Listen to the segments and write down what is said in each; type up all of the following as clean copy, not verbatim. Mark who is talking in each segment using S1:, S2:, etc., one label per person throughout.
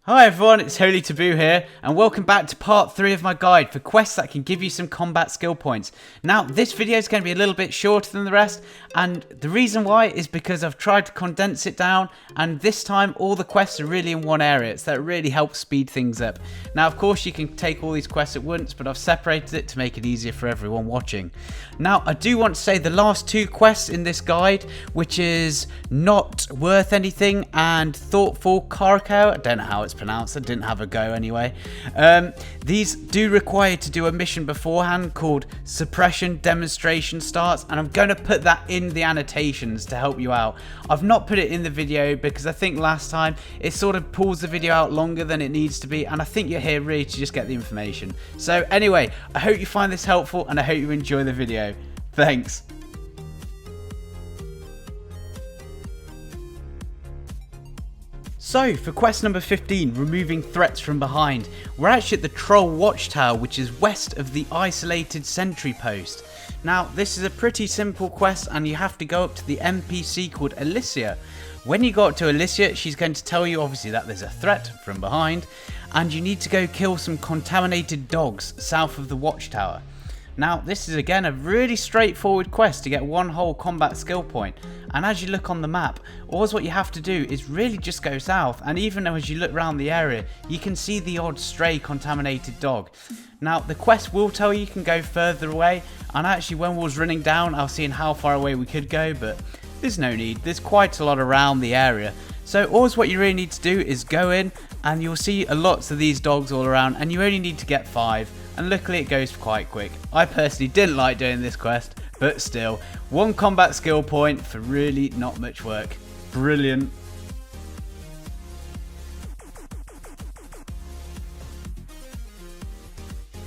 S1: Hi everyone, it's Holy Taboo here, and welcome back to part 3 of my guide for quests that can give you some combat skill points. Now, this video is going to be a little bit shorter than the rest, and the reason why is because I've tried to condense it down, and this time all the quests are really in one area, so that really helps speed things up. Now, of course, you can take all these quests at once, but I've separated it to make it easier for everyone watching. Now, I do want to say the last 2 quests in this guide, which is Not Worth Anything and Thoughtful Karcenov, I don't know how it's pronounced, I didn't have a go anyway. These do require to do a mission beforehand called Suppression Demonstration Starts, and I'm going to put that in the annotations to help you out. I've not put it in the video because I think last time it sort of pulls the video out longer than it needs to be, and I think you're here really to just get the information. So anyway, I hope you find this helpful and I hope you enjoy the video. Thanks. So, for quest number 15, removing threats from behind, we're actually at the Troll Watchtower, which is west of the isolated sentry post. Now, this is a pretty simple quest and you have to go up to the NPC called Alicia. When you go up to Alicia, she's going to tell you obviously that there's a threat from behind and you need to go kill some contaminated dogs south of the watchtower. Now, this is again a really straightforward quest to get one whole combat skill point, and as you look on the map, always what you have to do is really just go south, and even as you look around the area, you can see the odd stray contaminated dog. Now, the quest will tell you can go further away, and actually when we was running down, I was seeing how far away we could go, but there's no need, there's quite a lot around the area. So always what you really need to do is go in, and you'll see lots of these dogs all around, and you only need to get 5. And luckily it goes quite quick. I personally didn't like doing this quest, but still, 1 combat skill point for really not much work. Brilliant.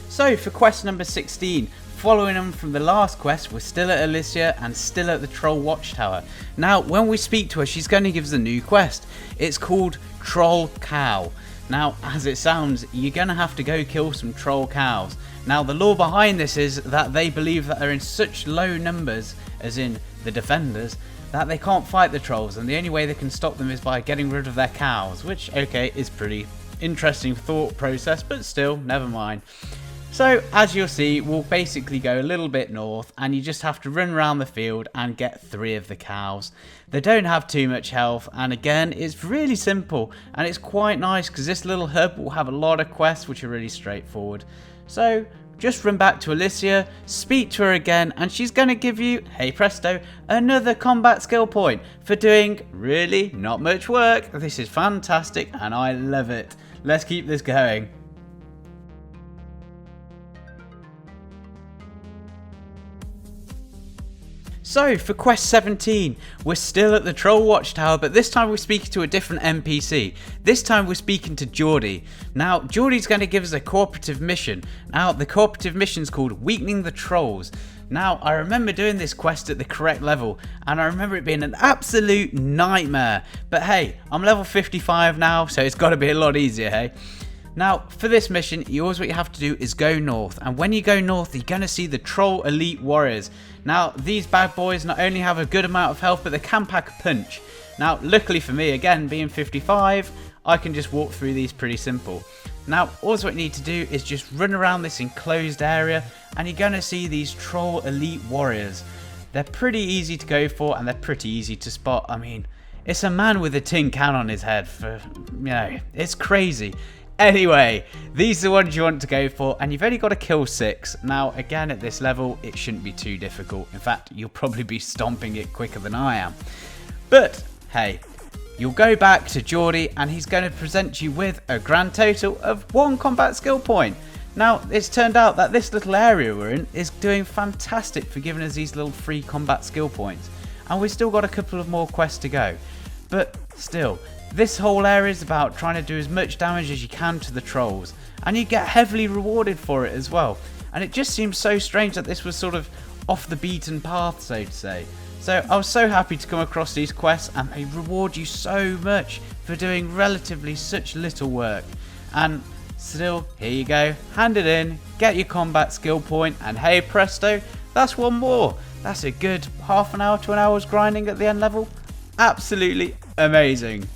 S1: So for quest number 16, following on from the last quest, we're still at Alicia and still at the Troll Watchtower. Now, when we speak to her, she's going to give us a new quest. It's called Troll Cow. Now, as it sounds, you're going to have to go kill some troll cows. Now, the lore behind this is that they believe that they're in such low numbers, as in the defenders, that they can't fight the trolls, and the only way they can stop them is by getting rid of their cows, which, okay, is pretty interesting thought process, but still, never mind. So, as you'll see, we'll basically go a little bit north, and you just have to run around the field and get 3 of the cows. They don't have too much health, and again, it's really simple, and it's quite nice because this little hub will have a lot of quests which are really straightforward. So, just run back to Alicia, speak to her again, and she's going to give you, hey presto, another combat skill point for doing really not much work. This is fantastic, and I love it. Let's keep this going. So, for quest 17, we're still at the Troll Watchtower, but this time we're speaking to a different NPC. This time we're speaking to Geordie. Now, Geordie's going to give us a cooperative mission. Now, the cooperative mission is called Weakening the Trolls. Now, I remember doing this quest at the correct level, and I remember it being an absolute nightmare. But hey, I'm level 55 now, so it's got to be a lot easier, hey? Now, for this mission, what you have to do is go north, and when you go north, you're going to see the Troll Elite Warriors. Now, these bad boys not only have a good amount of health, but they can pack a punch. Now, luckily for me, again, being 55, I can just walk through these pretty simple. Now, all what you need to do is just run around this enclosed area, and you're going to see these Troll Elite Warriors. They're pretty easy to go for, and they're pretty easy to spot. I mean, it's a man with a tin can on his head, it's crazy. Anyway, these are the ones you want to go for, and you've only got to kill 6. Now, again, at this level, it shouldn't be too difficult. In fact, you'll probably be stomping it quicker than I am. But, hey, you'll go back to Geordie, and he's going to present you with a grand total of 1 combat skill point. Now, it's turned out that this little area we're in is doing fantastic for giving us these little free combat skill points. And we've still got a couple of more quests to go. But still, this whole area is about trying to do as much damage as you can to the trolls, and you get heavily rewarded for it as well. And it just seems so strange that this was sort of off the beaten path, so to say. So I was so happy to come across these quests, and they reward you so much for doing relatively such little work. And still, here you go, hand it in, get your combat skill point, and hey presto, that's 1 more. That's a good half an hour to an hour's grinding at the end level. Absolutely amazing.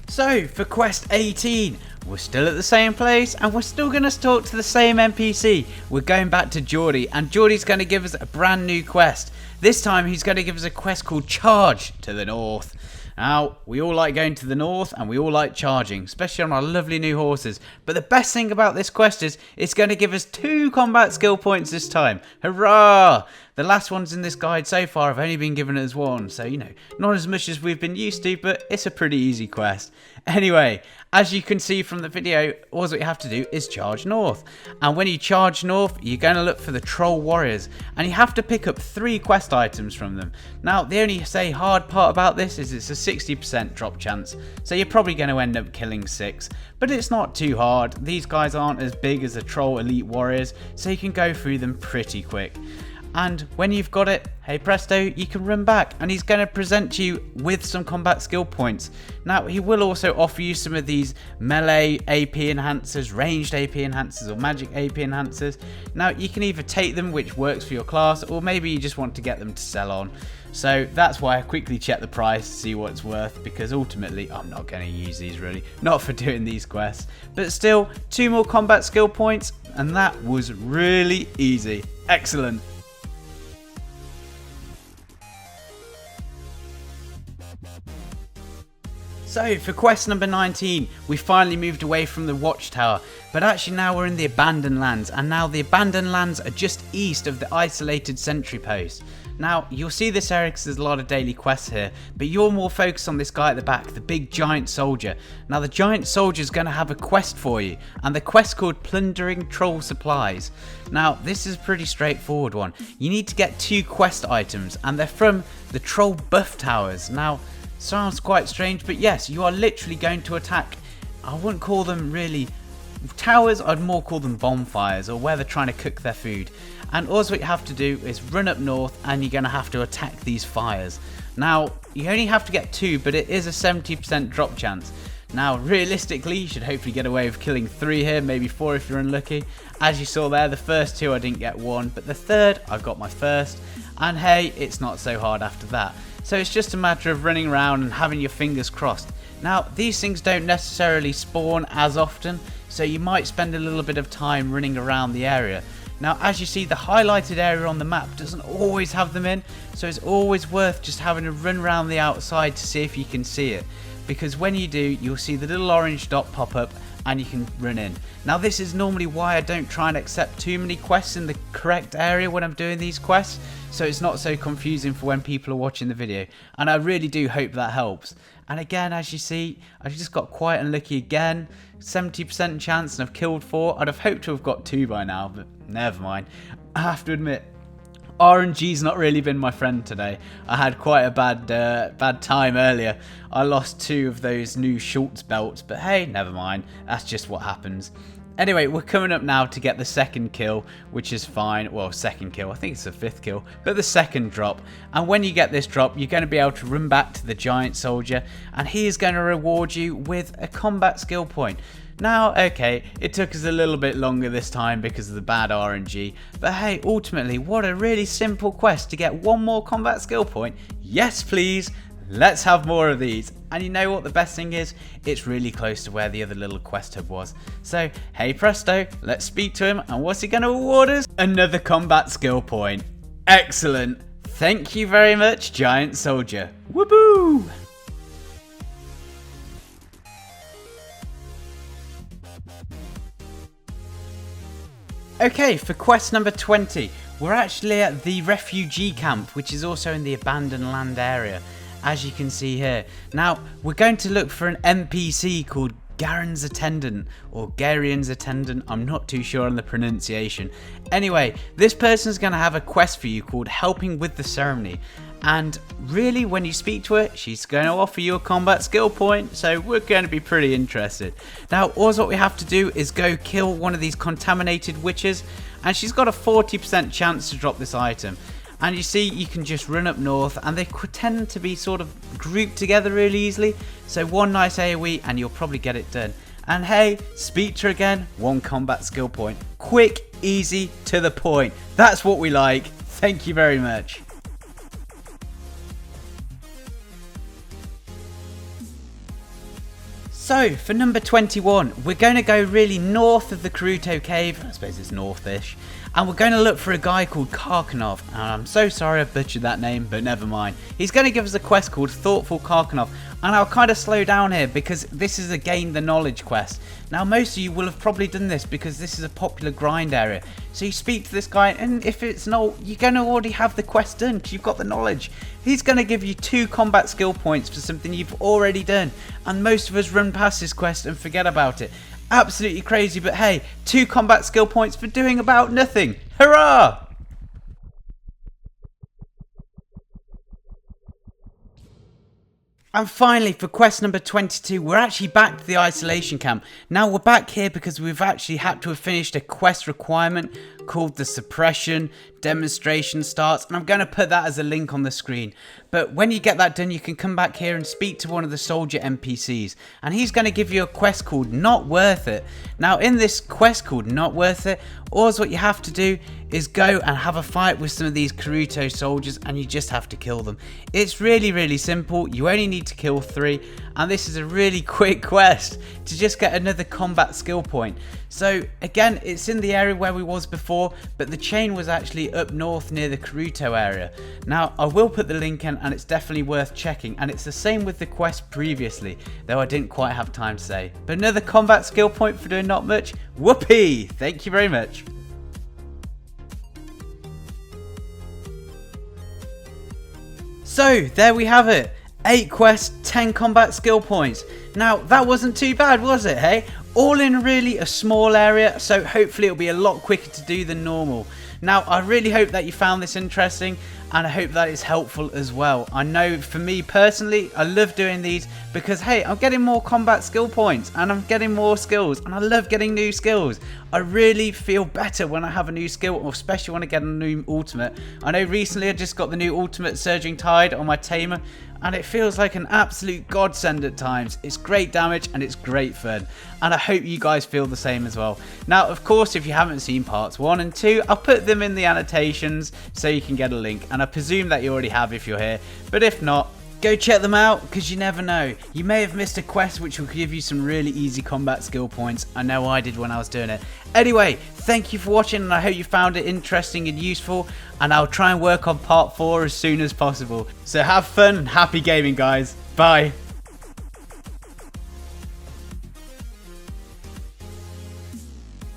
S1: So for quest 18, we're still at the same place and we're still going to talk to the same NPC. We're going back to Geordie and Geordie's going to give us a brand new quest. This time he's going to give us a quest called Charge to the North. Now, we all like going to the north and we all like charging, especially on our lovely new horses. But the best thing about this quest is it's going to give us 2 combat skill points this time. Hurrah! The last ones in this guide so far have only been given as 1, so you know, not as much as we've been used to, but it's a pretty easy quest. Anyway, as you can see from the video, all that you have to do is charge north. And when you charge north, you're going to look for the troll warriors, and you have to pick up 3 quest items from them. Now, the only hard part about this is it's a 60% drop chance, so you're probably going to end up killing 6. But it's not too hard. These guys aren't as big as the troll elite warriors, so you can go through them pretty quick. And when you've got it, hey presto, you can run back and he's going to present you with some combat skill points. Now, he will also offer you some of these melee AP enhancers, ranged AP enhancers or magic AP enhancers. Now, you can either take them, which works for your class, or maybe you just want to get them to sell on. So that's why I quickly check the price to see what it's worth, because ultimately I'm not going to use these really, not for doing these quests. But still, 2 more combat skill points and that was really easy. Excellent. So for quest number 19, we finally moved away from the watchtower, but actually now we're in the abandoned lands, and now the abandoned lands are just east of the isolated sentry post. Now you'll see this area because there's a lot of daily quests here, but you're more focused on this guy at the back, the big giant soldier. Now the giant soldier is going to have a quest for you, and the quest's called Plundering Troll Supplies. Now this is a pretty straightforward one. You need to get 2 quest items, and they're from the troll buff towers. Now, sounds quite strange, but yes, you are literally going to attack, I wouldn't call them really towers, I'd more call them bonfires, or where they're trying to cook their food. And all what you have to do is run up north and you're going to have to attack these fires. Now, you only have to get 2, but it is a 70% drop chance. Now, realistically, you should hopefully get away with killing 3 here, maybe 4 if you're unlucky. As you saw there, the first 2 I didn't get 1, but the third I got my first. And hey, it's not so hard after that. So it's just a matter of running around and having your fingers crossed. Now, these things don't necessarily spawn as often, so you might spend a little bit of time running around the area. Now, as you see, the highlighted area on the map doesn't always have them in, so it's always worth just having a run around the outside to see if you can see it. Because when you do, you'll see the little orange dot pop up and you can run in. Now, this is normally why I don't try and accept too many quests in the correct area when I'm doing these quests, so it's not so confusing for when people are watching the video, and I really do hope that helps. And again, as you see, I just got quite unlucky again, 70% chance and I've killed 4. I'd have hoped to have got 2 by now, but never mind. I have to admit, RNG's not really been my friend today. I had quite a bad time earlier. I lost 2 of those new Schultz belts, but hey, never mind. That's just what happens. Anyway, we're coming up now to get the 2nd kill, which is fine. Well, 2nd kill, I think it's the 5th kill, but the 2nd drop. And when you get this drop, you're going to be able to run back to the giant soldier, and he is going to reward you with a combat skill point. Now, okay, it took us a little bit longer this time because of the bad RNG, but hey, ultimately, what a really simple quest to get 1 more combat skill point. Yes, please. Let's have more of these. And you know what the best thing is? It's really close to where the other little quest hub was. So, hey presto, let's speak to him, and what's he going to award us? Another combat skill point. Excellent. Thank you very much, giant soldier. Whoopoo! Okay, for quest number 20, we're actually at the refugee camp, which is also in the abandoned land area, as you can see here. Now, we're going to look for an NPC called Garen's Attendant, or Garian's Attendant, I'm not too sure on the pronunciation. Anyway, this person's going to have a quest for you called Helping with the Ceremony. And really, when you speak to her, she's going to offer you a combat skill point, so we're going to be pretty interested. Now, all what we have to do is go kill one of these contaminated witches, and she's got a 40% chance to drop this item. And you see, you can just run up north, and they tend to be sort of grouped together really easily. So 1 nice AoE, and you'll probably get it done. And hey, speak to her again, 1 combat skill point. Quick, easy, to the point. That's what we like. Thank you very much. So, for number 21, we're going to go really north of the Karuto cave, I suppose it's northish, and we're going to look for a guy called Karcenov. And I'm so sorry I butchered that name, but never mind. He's going to give us a quest called Thoughtful Karcenov, and I'll kind of slow down here because this is a Gain the Knowledge quest. Now, most of you will have probably done this because this is a popular grind area. So you speak to this guy, and if it's not, you're going to already have the quest done because you've got the knowledge. He's going to give you 2 combat skill points for something you've already done, and most of us run past this quest and forget about it. Absolutely crazy, but hey, 2 combat skill points for doing about nothing. Hurrah! And finally, for quest number 22, we're actually back to the isolation camp. Now we're back here because we've actually had to have finished a quest requirement called the suppression demonstration starts, and I'm going to put that as a link on the screen. But when you get that done, you can come back here and speak to one of the soldier NPCs, and he's going to give you a quest called Not Worth It. Now in this quest called Not Worth It, all what you have to do is go and have a fight with some of these Karuto soldiers, and you just have to kill them. It's really simple. You only need to kill 3, and this is a really quick quest to just get another combat skill point. So again, it's in the area where we was before, but the chain was actually up north near the Karuto area. Now I will put the link in, and it's definitely worth checking, and it's the same with the quest previously, though I didn't quite have time to say. But another combat skill point for doing not much. Whoopee! Thank you very much. So there we have it. 8 quests, 10 combat skill points. Now that wasn't too bad, was it, hey? All in really a small area, so hopefully it'll be a lot quicker to do than normal. Now I really hope that you found this interesting, and I hope that it's helpful as well. I know for me personally, I love doing these because hey, I'm getting more combat skill points and I'm getting more skills, and I love getting new skills. I really feel better when I have a new skill, or especially when I get a new ultimate. I know recently I just got the new ultimate Surging Tide on my Tamer, and it feels like an absolute godsend at times. It's great damage and it's great fun, and I hope you guys feel the same as well. Now of course, if you haven't seen parts 1 and 2, I'll put them in the annotations so you can get a link, and I presume that you already have if you're here, but if not, go check them out because you never know. You may have missed a quest which will give you some really easy combat skill points. I know I did when I was doing it. Anyway, thank you for watching, and I hope you found it interesting and useful, and I'll try and work on part 4 as soon as possible. So have fun and happy gaming, guys. Bye.